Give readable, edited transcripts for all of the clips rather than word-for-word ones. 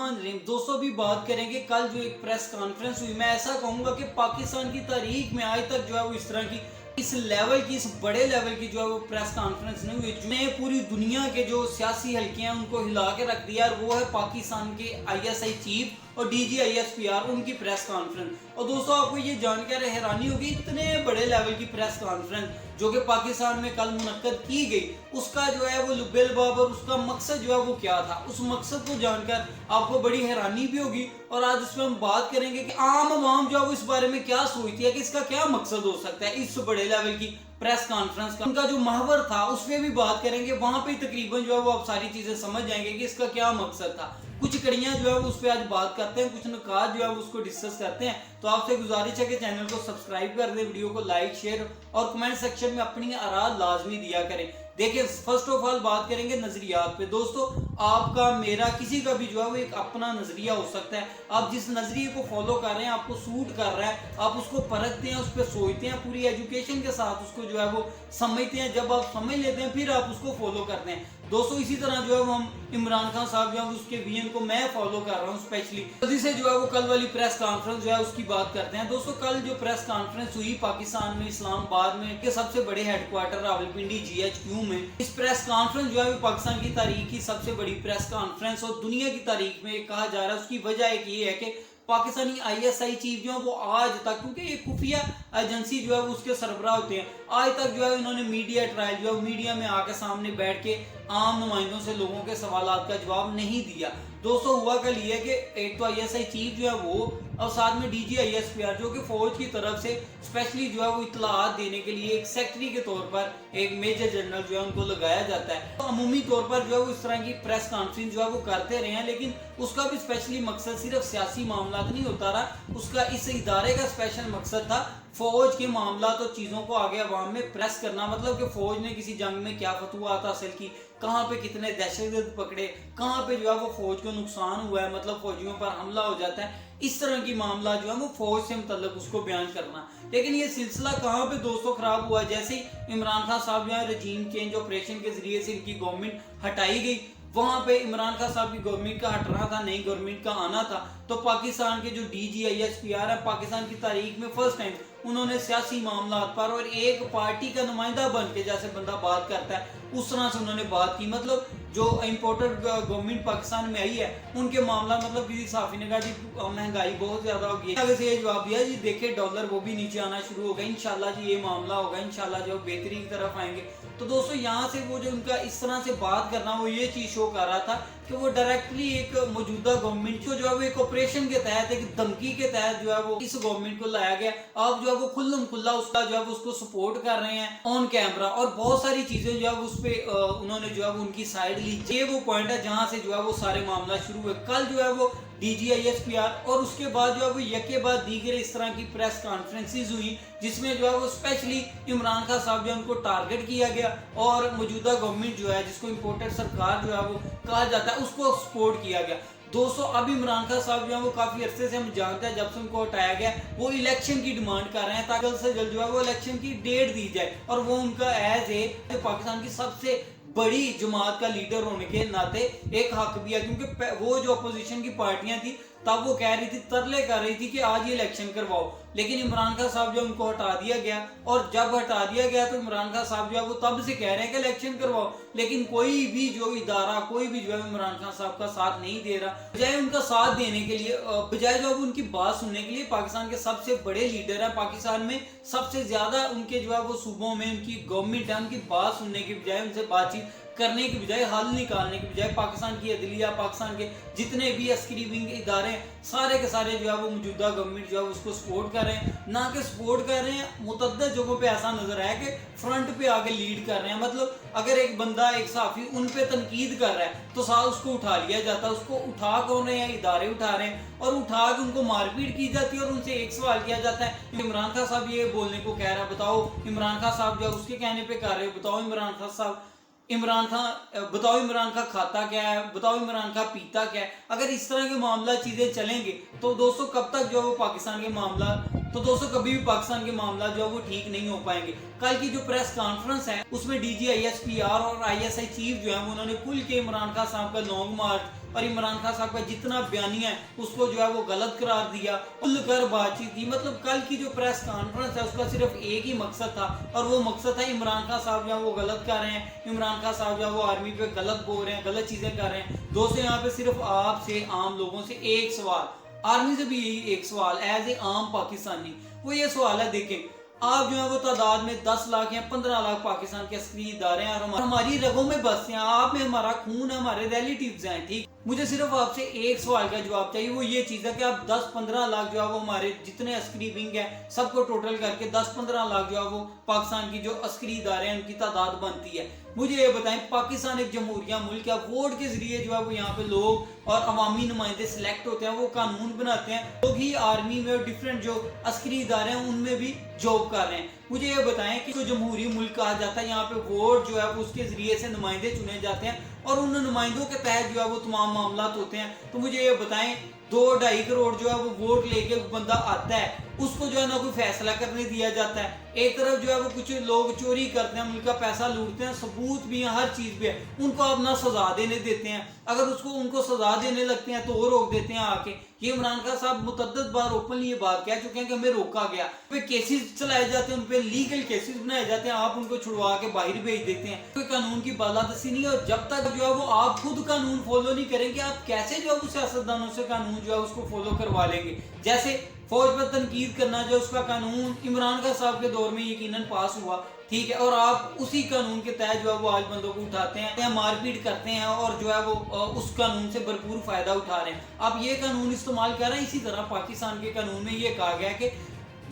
الرحمن الرحیم دوستوں بھی بات کریں گے کل جو ایک پریس کانفرنس ہوئی. میں ایسا کہوں گا کہ پاکستان کی تاریخ میں آج تک جو ہے وہ اس طرح کی اس لیول کی اس بڑے لیول کی جو ہے وہ پریس کانفرنس نہیں ہوئی جو نے پوری دنیا کے جو سیاسی حلقے ہیں ان کو ہلا کے رکھ دیا. اور وہ ہے پاکستان کے آئی ایس آئی چیف اور D G I S P R ان کی پریس کانفرنس. اور دوستوں آپ کو یہ جان کر حیرانی ہوگی اتنے بڑے لیول کی پریس کانفرنس جو کہ پاکستان میں کل منعقد کی گئی اس کا جو ہے وہ لب الباب اور اس کا مقصد جو ہے وہ کیا تھا. اس مقصد کو جان کر آپ کو بڑی حیرانی بھی ہوگی اور آج اس میں ہم بات کریں گے کہ عام عوام جو ہے وہ اس بارے میں کیا سوچتی ہے کہ اس کا کیا مقصد ہو سکتا ہے اس بڑے لیول کی پریس کانفرنس کا. ان کا جو محور تھا اس پہ بھی بات کریں گے, وہاں پہ تقریباً جو ہے وہ آپ ساری چیزیں سمجھ جائیں گے کہ اس کا کیا مقصد تھا. کچھ کڑیاں جو ہے وہ اس پہ آج بات کرتے ہیں, کچھ نکات جو ہے وہ اس کو ڈسکس کرتے ہیں. تو آپ سے گزارش ہے کہ چینل کو سبسکرائب کر دیں, ویڈیو کو لائک شیئر اور کمنٹ سیکشن میں اپنی آراء لازمی دیا کریں. دیکھیں فرسٹ آف آل بات کریں گے نظریات پہ. دوستو آپ کا میرا کسی کا بھی جو ہے وہ ایک اپنا نظریہ ہو سکتا ہے. آپ جس نظریے کو فالو کر رہے ہیں, آپ کو سوٹ کر رہا ہے, آپ اس کو پرکھتے ہیں, اس پہ سوچتے ہیں, پوری ایجوکیشن کے ساتھ اس کو جو ہے وہ سمجھتے ہیں. جب آپ سمجھ لیتے ہیں پھر آپ اس کو فالو کرتے ہیں. دوستو اسی طرح جو ہے وہ ہم عمران خان صاحب جو ہے اس کے ویژن کو میں فالو کر رہا ہوں اسپیشلی. جلدی سے جو ہے وہ کل والی پریس کانفرنس جو ہے اس کی بات کرتے ہیں. دوستو کل جو پریس کانفرنس ہوئی پاکستان میں اسلام آباد میں کے سب سے بڑے headquarter Rawalpindi G H Q میں, اس پریس کانفرنس جو ہے پاکستان کی تاریخ کی سب سے بڑی پریس کانفرنس اور دنیا کی تاریخ میں کہا جا رہا ہے. اس کی وجہ ایک یہ ہے کہ پاکستانی آئی ایس آئی چیف جو ہے وہ آج تک, کیونکہ یہ خفیہ ایجنسی جو ہے وہ اس کے سربراہ ہوتے ہیں, آج تک جو ہے انہوں نے میڈیا ٹرائل جو ہے میڈیا میں آ کے سامنے بیٹھ کے عام نمائندوں سے لوگوں کے سوالات کا جواب نہیں دیا. دوستو ہوا کل یہ ہے کہ ایک تو آئی ایس آئی چیف جو ہے وہ اور ساتھ میں D G I S P R جو کہ فوج کی طرف سے اسپیشلی جو ہے وہ اطلاعات دینے کے لیے ایک سیکٹری کے طور پر ایک میجر جنرل جو ہے ان کو لگایا جاتا ہے. تو عمومی طور پر جو ہے وہ اس طرح کی پریس کانفرنس جو ہے وہ کرتے رہے ہیں, لیکن اس کا بھی اسپیشلی مقصد صرف سیاسی معاملات نہیں ہوتا رہا. اس کا اس ادارے کا اسپیشل مقصد تھا فوج کے معاملات اور چیزوں کو آگے عوام میں پریس کرنا. مطلب کہ فوج نے کسی جنگ میں کیا فتوحات حاصل کی, کہاں پہ کتنے دہشت گرد پکڑے, کہاں پہ جو ہے وہ فوج کو نقصان ہوا ہے, مطلب فوجیوں پر حملہ ہو جاتا ہے, اس طرح کی معاملات جو ہے وہ فوج سے متعلق اس کو بیان کرنا. لیکن یہ سلسلہ کہاں پہ دوستوں خراب ہوا, جیسے ہی عمران خان صاحب جو ہے رجیم چینج آپریشن کے ذریعے سے ان کی گورنمنٹ ہٹائی گئی, وہاں پہ عمران خان صاحب کی گورنمنٹ کا ہٹنا تھا, نئی گورنمنٹ کا آنا تھا. تو پاکستان کے جو D G I S P R ہے, پاکستان کی تاریخ میں فرسٹ ٹائم انہوں نے سیاسی معاملات پر اور ایک پارٹی کا نمائندہ بن کے جیسے بندہ بات کرتا ہے اس طرح سے انہوں نے بات کی. مطلب جو امپورٹڈ گورنمنٹ پاکستان میں آئی ہے ان کے معاملہ, مطلب کسی صحافی نے کہا جی مہنگائی بہت زیادہ ہوگی, آگے سے یہ جواب دیا جی دیکھیں ڈالر وہ بھی نیچے آنا شروع ہو گیا, انشاءاللہ جی یہ معاملہ ہوگا, انشاءاللہ جو بہتری کی طرف آئیں گے. تو دوستو یہاں سے وہ جو ان کا اس طرح سے بات کرنا وہ یہ چیز شو کر رہا تھا کہ وہ ڈائریکٹلی ایک موجودہ گورنمنٹ کو جو ہے وہ ایک آپریشن کے تحت ایک دھمکی کے تحت جو ہے وہ اس گورنمنٹ کو لایا گیا. آپ جو ہے وہ کھلم کھلا اس کا جو ہے وہ اس کو سپورٹ کر رہے ہیں آن کیمرہ, اور بہت ساری چیزیں جو ہے اس پہ انہوں نے جو ہے وہ ان کی سائیڈ لی. یہ وہ پوائنٹ ہے جہاں سے جو ہے وہ سارے معاملات شروع ہوئے. کل جو ہے وہ D G I S P R اور اس کے بعد جو ہے وہ یکے بعد دیگر اس طرح کی پریس کانفرنسز ہوئی جس میں جو ہے وہ اسپیشلی عمران خان صاحب جو ہے ان کو ٹارگٹ کیا گیا اور موجودہ گورنمنٹ جو ہے جس کو امپورٹڈ سرکار جو ہے وہ کہا جاتا ہے اس کو سپورٹ کیا گیا. دوستو اب عمران خان صاحب جو ہے وہ کافی عرصے سے ہم جانتے ہیں جب سے ان کو ہٹایا گیا وہ الیکشن کی ڈیمانڈ کر رہے ہیں تاکہ جلد سے جلد جو ہے وہ الیکشن کی ڈیٹ دی جائے. اور وہ ان کا ایز اے پاکستان کی سب سے بڑی جماعت کا لیڈر ہونے کے ناطے ایک حق بھی ہے, کیونکہ وہ جو اپوزیشن کی پارٹیاں تھی تب وہ کہہ رہی تھی, ترلے کر رہی تھی کہ آج یہ الیکشن کرواؤ, لیکن عمران خان صاحب جو ان کو ہٹا دیا گیا. اور جب ہٹا دیا گیا تو عمران خان صاحب جو ہے وہ تب سے کہہ رہے ہیں کہ الیکشن کرواؤ, لیکن کوئی بھی جو ادارہ کوئی بھی جو ہے عمران خان صاحب کا ساتھ نہیں دے رہا. بجائے ان کا ساتھ دینے کے لیے, بجائے جو ہے ان کی بات سننے کے لیے, پاکستان کے سب سے بڑے لیڈر ہیں, پاکستان میں سب سے زیادہ ان کے جو ہے وہ صوبوں میں ان کی گورنمنٹ ہے, ان کی بات سننے کے بجائے ان سے بات چیت کرنے کی بجائے حل نکالنے کی بجائے پاکستان کی عدلیہ, پاکستان کے جتنے بھی عسکری ونگ ادارے ہیں سارے کے سارے جو ہے وہ موجودہ گورنمنٹ جو ہے اس کو سپورٹ کر رہے ہیں. نہ کہ سپورٹ کر رہے ہیں, متعدد جگہوں پہ ایسا نظر ہے کہ فرنٹ پہ آگے لیڈ کر رہے ہیں. مطلب اگر ایک بندہ ایک صحافی ان پہ تنقید کر رہا ہے تو ساتھ اس کو اٹھا لیا جاتا ہے, اس کو اٹھا کون رہے ہیں, ادارے اٹھا رہے ہیں, اور اٹھا کے ان کو مار پیٹ کی جاتی ہے اور ان سے ایک سوال کیا جاتا ہے عمران خان صاحب یہ بولنے کو کہہ رہا ہے, بتاؤ عمران خان صاحب جو ہے اس کے کہنے پہ کر رہے ہو, بتاؤ عمران خان صاحب بتاؤ عمران خان کھاتا کیا ہے, بتاؤ عمران خان پیتا کیا ہے. اگر اس طرح کے معاملہ چیزیں چلیں گے تو دوستو کب تک جو ہے وہ پاکستان کے معاملہ تو دوستو کبھی بھی پاکستان کے معاملات جو ہے وہ ٹھیک نہیں ہو پائیں گے. کل کی جو پریس کانفرنس ہے اس میں D G I S P R اور آئی ایس آئی چیف جو ہے انہوں نے کل کے عمران خان صاحب کا لانگ مارچ और इमरान खान साहब का जितना बयानिया है उसको जो है वो गलत करार दिया, खुल कर बातचीत की। मतलब कल की जो प्रेस कॉन्फ्रेंस है उसका सिर्फ एक ही मकसद था, और वो मकसद है इमरान खान साहब जो है वो गलत कर रहे हैं, इमरान खान साहब जो है वो आर्मी पे गलत बोल रहे हैं, गलत चीजें कर रहे हैं। दोस्तों यहाँ पे सिर्फ आपसे आम लोगों से एक सवाल, आर्मी से भी यही एक सवाल एज ए आम पाकिस्तानी, वो ये सवाल है, देखें आप जो है वो तादाद में 10 लाख या 15 लाख पाकिस्तान के अस्करी इदारे हैं और हमारी रगों में बसते हैं, आप में हमारा खून है, हमारे रिलेटिव्स हैं, ठीक। मुझे सिर्फ आपसे एक सवाल का जवाब चाहिए, वो ये चीज़ है कि आप 10-15 लाख जो है वो हमारे जितने अस्करी विंग है सबको टोटल करके 10-15 लाख जो है वो पाकिस्तान की जो अस्करी इदारे हैं उनकी तादाद बनती है। मुझे ये बताएं, पाकिस्तान एक जमहूरिया मुल्क है, वोट के जरिए जो है वो यहाँ पे लोग और अवामी नुमाइंदे सिलेक्ट होते हैं, वो कानून बनाते हैं, लोग ही आर्मी में और डिफरेंट जो अस्करी इदारे हैं उनमें भी जॉब कर रहे हैं। मुझे ये बताएं कि जो जमहूरी मुल्क कहा जाता है, यहाँ पे वोट जो है वो उसके जरिए से नुमाइंदे चुने जाते हैं और उन नुमाइंदों के तहत जो है वो तमाम मामला होते हैं। तो मुझे ये बताएं, 2-2.5 करोड़ जो है वो वोट लेके बंदा आता है, उसको जो है ना कोई फैसला करने दिया जाता है। एक तरफ जो है वो कुछ लोग चोरी करते हैं, मुल्क का पैसा लूटते हैं, सबूत भी है, हर चीज भी है, उनको अपना सजा देने देते हैं। अगर उसको उनको सजा देने लगते हैं तो वो रोक देते हैं आके। ये इमरान खान साहब मुतद्दद बार ओपनली ये बात कह चुके हैं कि हमें रोका गया, पे केसेस चलाए जाते हैं, उन पे लीगल केसेस बनाए जाते हैं, आप उनको छुड़वा के बाहर भेज देते हैं। कोई कानून की बालादस्ती नहीं है, और जब तक जो है वो आप खुद कानून फॉलो नहीं करेंगे, आप कैसे जो है सियासतदानों से कानून जो है उसको फॉलो करवा लेंगे। जैसे फौज पर तनकीद करना जो उसका कानून इमरान खान साहब के दौर में यकीनन पास हुआ, ठीक है, और आप उसी कानून के तहत जो है वो आज बंदों को उठाते हैं, मारपीट करते हैं और जो है वो उस कानून से भरपूर फायदा उठा रहे हैं। आप ये कानून इस्तेमाल कर रहे हैं। इसी तरह पाकिस्तान के कानून में ये कहा गया कि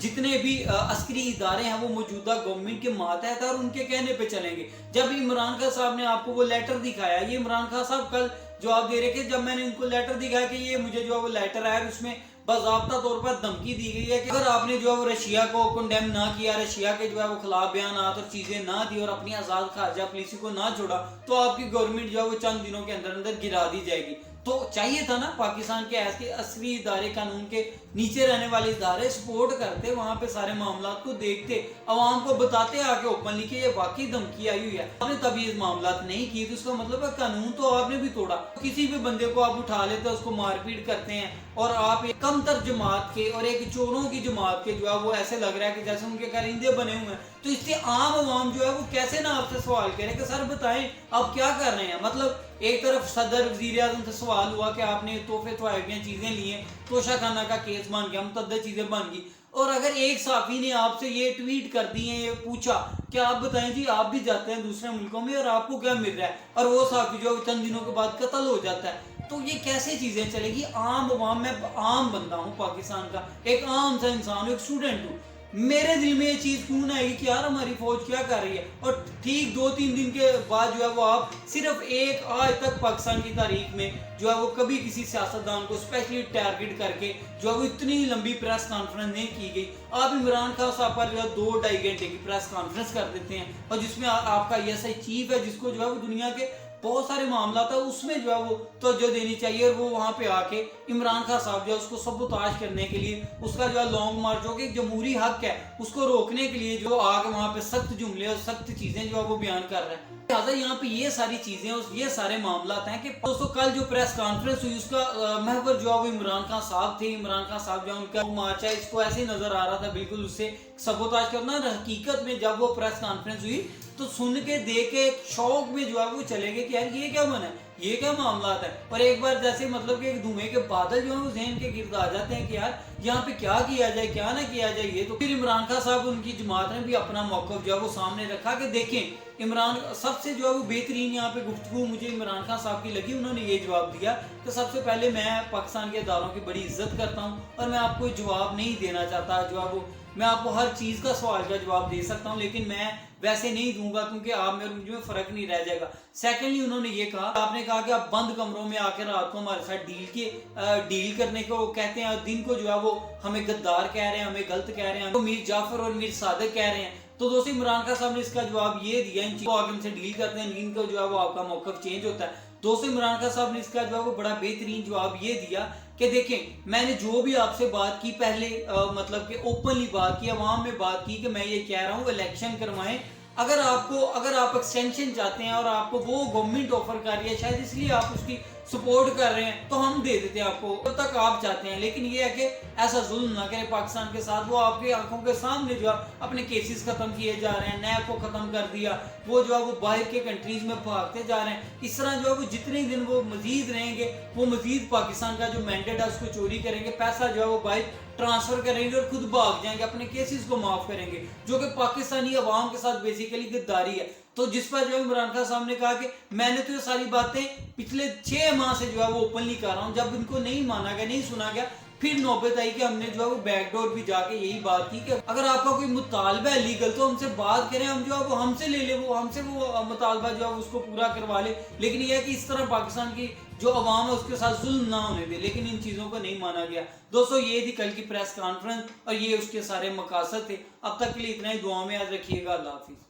जितने भी अस्करी इदारे हैं वो मौजूदा गवर्नमेंट के मातहत है और उनके कहने पे चलेंगे। जब इमरान खान साहब ने आपको वो लेटर दिखाया, ये इमरान खान साहब कल जवाब दे रहे थे, जब मैंने उनको लेटर दिखाया कि ये मुझे जो है वो लेटर आया, उसमें बाज़ाब्ता तौर पर धमकी दी गई है कि अगर आपने जो है वो रशिया को कंडेम ना किया, रशिया के जो है वो खिलाफ बयानात और चीजें ना दी और अपनी आजाद खारजा पॉलिसी को ना छोड़ा, तो आपकी गवर्नमेंट जो है वो चंद दिनों के अंदर अंदर गिरा दी जाएगी। तो चाहिए था ना पाकिस्तान के ऐसे असली इदारे, कानून के नीचे रहने वाले इदारे सपोर्ट करते, वहां पे सारे मामला को देखते, आवाम को बताते आके ओपनली कि ये वाकई धमकी आई हुई है। आपने तभी ये मामला नहीं की, तो उसका मतलब है कानून तो आपने भी तोड़ा। किसी भी बंदे को आप उठा लेते हैं, उसको मारपीट करते हैं, और आप एक कमतर जमात के और एक चोरों की जमात के जो है वो ऐसे लग रहा है कि जैसे उनके करिंदे बने हुए हैं। तो इससे आम आवाम जो है वो कैसे ना आपसे सवाल करें कि सर बताएं आप क्या कर रहे हैं। मतलब एक तरफ सदर वजीर आजम से सवाल हुआ कि आपने तोहफे तोहफियां चीजें ली हैं, तोशा खाना का केस बन गया, मुतद्दद चीजें बन गई, और अगर एक साफी ने आपसे ये ट्वीट कर दी है, ये पूछा कि आप बताएं जी आप भी जाते हैं दूसरे मुल्कों में और आपको क्या मिल रहा है, और वो साफी जो चंद दिनों के बाद कत्ल हो जाता है, तो ये कैसे चीजें चलेगी। आम आवाम, मैं आम बंदा हूँ पाकिस्तान का, एक आम सा इंसान हूँ, एक स्टूडेंट हूँ, मेरे दिल में ये चीज क्यों ना आएगी कि यार हमारी फौज क्या कर रही है। और ठीक 2-3 दिन के बाद जो है वो आप सिर्फ एक, आज तक पाकिस्तान की तारीख में जो है वो कभी किसी सियासतदान को स्पेशली टारगेट करके जो है वो इतनी लंबी प्रेस कॉन्फ्रेंस नहीं की गई। आप इमरान खान साहब पर जो है 2-2.5 घंटे की प्रेस कॉन्फ्रेंस कर देते हैं, और जिसमें आपका ऐसा चीफ है जिसको जो है वो दुनिया के बहुत सारे मामला था उसमें जो है वो तवज्जो देनी चाहिए, और वो वहां पे आके इमरान खान साहब जो है उसको सबूताज करने के लिए, उसका जो है लॉन्ग मार्च जो कि जमहूरी हक है उसको रोकने के लिए जो आगे वहां पे सख्त जुमले और सख्त चीजें जो है वो बयान कर रहे हैं। लिहाजा यहाँ पे ये सारी चीजें और ये सारे मामला हैं कि दोस्तों कल जो प्रेस कॉन्फ्रेंस हुई उसका महवर जो है वो इमरान खान साहब थे। इमरान खान साहब जो है उनका मार्च है, इसको ऐसे ही नजर आ रहा था बिल्कुल उससे सबूताज करना। हकीकत में जब वो प्रेस कॉन्फ्रेंस हुई तो सुन के देख के शौक में जो है वो चले गए कि यार ये क्या बना है, ये क्या मामला है। और एक बार जैसे मतलब कि धुएं के बादल जो है वो ज़हन के गिर्द आ जाते हैं कि यार यहाँ पे क्या किया जाए क्या ना किया जाए। ये तो फिर इमरान खान साहब उनकी जमात ने भी अपना मौक़िफ़ जो है वो सामने रखा कि देखें इमरान सबसे जो है वो बेहतरीन यहाँ पे गुफ्तगू मुझे इमरान खान साहब की लगी। उन्होंने ये जवाब दिया कि सबसे पहले मैं पाकिस्तान के इदारों की बड़ी इज्जत करता हूँ और मैं आपको जवाब नहीं देना चाहता, जो है वो मैं आपको हर चीज़ का सवाल का जवाब दे सकता हूँ लेकिन मैं वैसे नहीं दूंगा क्योंकि आप मेरे मुझ में फर्क नहीं रह जाएगा। सेकेंडली उन्होंने ये कहा, आपने कहा कि आप बंद कमरों में आकर रात को हमारे साथ डील करने को कहते हैं, दिन को जो है वो हमें गद्दार कह रहे हैं, हमें गलत कह रहे हैं, तो मीर जाफर और मीर सादिक कह रहे हैं। तो दोस्तों इमरान खान साहब ने इसका जवाब ये दिया, इन चीजों आगे से डील करते हैं, इनको जो है वो आपका मौक़िफ़ चेंज होता है। दोस्तों इमरान खान साहब ने इसका जो है वो बड़ा बेहतरीन जवाब ये दिया कि देखें मैंने जो भी आपसे बात की पहले मतलब कि ओपनली बात की, अवाम में बात की कि मैं ये कह रहा हूँ इलेक्शन करवाएं। अगर आप एक्सटेंशन चाहते हैं और आपको वो गवर्नमेंट ऑफर कर रही है, शायद इसलिए आप उसकी सपोर्ट कर रहे हैं तो हम दे देते हैं आपको जब तक आप चाहते हैं। लेकिन ये है कि ऐसा जुल्म ना करें पाकिस्तान के साथ। वो आपकी आंखों के सामने जो है अपने केसेस खत्म किए जा रहे हैं, नैब को खत्म कर दिया, वो जो है वो बाहर के कंट्रीज में भागते जा रहे हैं। इस तरह जो है वो जितने दिन वो मजीद रहेंगे वो मजीद पाकिस्तान का जो मैंडेट है उसको चोरी करेंगे, पैसा जो है वो बाहर ट्रांसफर करेंगे और खुद भाग जाएंगे, अपने केसेस को माफ करेंगे, जो कि पाकिस्तानी अवाम के साथ बेसिकली गद्दारी है। तो जिस पर जो इमरान खान साहब ने कहा कि मैंने तो ये सारी बातें पिछले 6 माह से जो है वो ओपनली कर रहा हूँ, जब इनको नहीं माना गया, नहीं सुना गया, फिर नौबत आई कि हमने जो है वो बैकडोर भी जाके यही बात की कि अगर आपका कोई मुतालबा है लीगल तो हमसे बात करें, हम जो है वो हमसे ले ले, वो हमसे वो मुतालबा जो है उसको पूरा करवा ले। लेकिन यह है कि इस तरह पाकिस्तान की जो अवाम है उसके साथ जुल्म ना होने दे। लेकिन इन चीज़ों को नहीं माना गया। दोस्तों ये थी कल की प्रेस कॉन्फ्रेंस और ये उसके सारे मकासद थे। अब तक के लिए इतना ही, दुआ में याद रखिएगा। अल्लाह हाफिज़।